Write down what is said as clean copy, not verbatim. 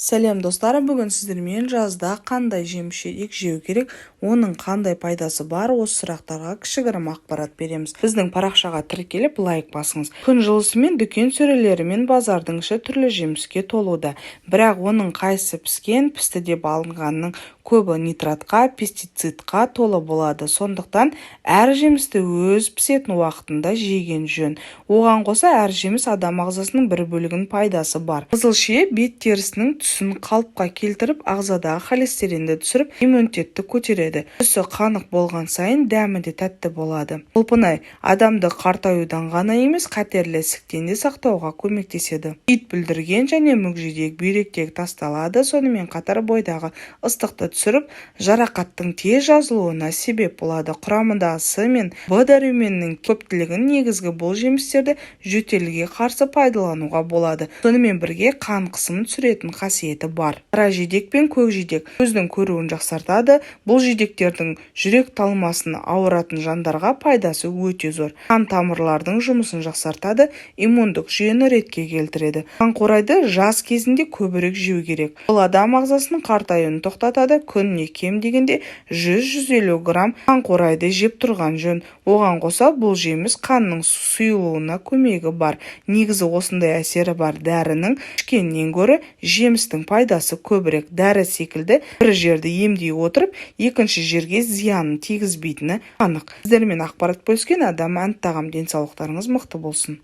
Сәлем достар, бүгін сіздермен жазда қандай жеміс-жидек жеу керек, оның қандай пайдасы бар, осы сұрақтарға кішігірім ақпарат береміз. Біздің парақшаға тіркеліп лайк басыңыз. Күн жылысымен дүкен сөрелері мен базардың іші түрлі жеміске толуда. Бірақ оның қайсы пісті деп алынғанның көбі нитратқа, пестицидқа толы болады. Сондықтан әр жемісті өз пісетін уақытында жеген жөн. Оған қоса әр жеміс адам ағзасының бір бөлігінің пайдасы бар. Қызыл шие бет терісінің түсін қалыпқа келтіріп, ағзадағы холестеринді түсіріп, иммунитетті көтереді. Түсі қанық болған сайын дәмі де тәтті болады. Құлпынай адамды қартаюдан ғана емес, қатерлі ісіктен де сақтауға көмектеседі. Ит бүлдірген және мүкжидек бүйректегі тасталады, сонымен қатар бойдағы ыстықты түсіріп, жарақаттың тез жазылуына себеп болады. Құрамында С мен В дәруменінің көптілігін негізгі бұл жемістерді жөтелге қарсы пайдалануға болады. Сонымен бірге қан қысымын түсіретін қасиеті бар. Қара жидек пен көк жидек көздің көруін жақсартады. Бұл жидектердің жүрек талмасын ауыратын жандарға пайдасы өте зор. Қан тамырлардың жұмысын жақсартады, иммундық жүйені ретке келтіреді. Қанқурайды жас кезінде көбірек жеу керек. Бұл адам ағзасының қартаюын тоқтатады. Күніне кем дегенде 100-150 грамм қанқурайды жеп тұрған жөн. Оған қоса бұл жеміс қанның сұйылуына көмегі бар. Негізі осындай әсері бар дәрінің ішкеннен гөрі жемістің пайдасы көбірек. Дәрі секілді бір жерді емдей отырып, екінші жерге зиянын тигізбейтіні анық. Сіздермен ақпарат бөліскен адам әнтағам, денсаулықтарыңыз мықты болсын.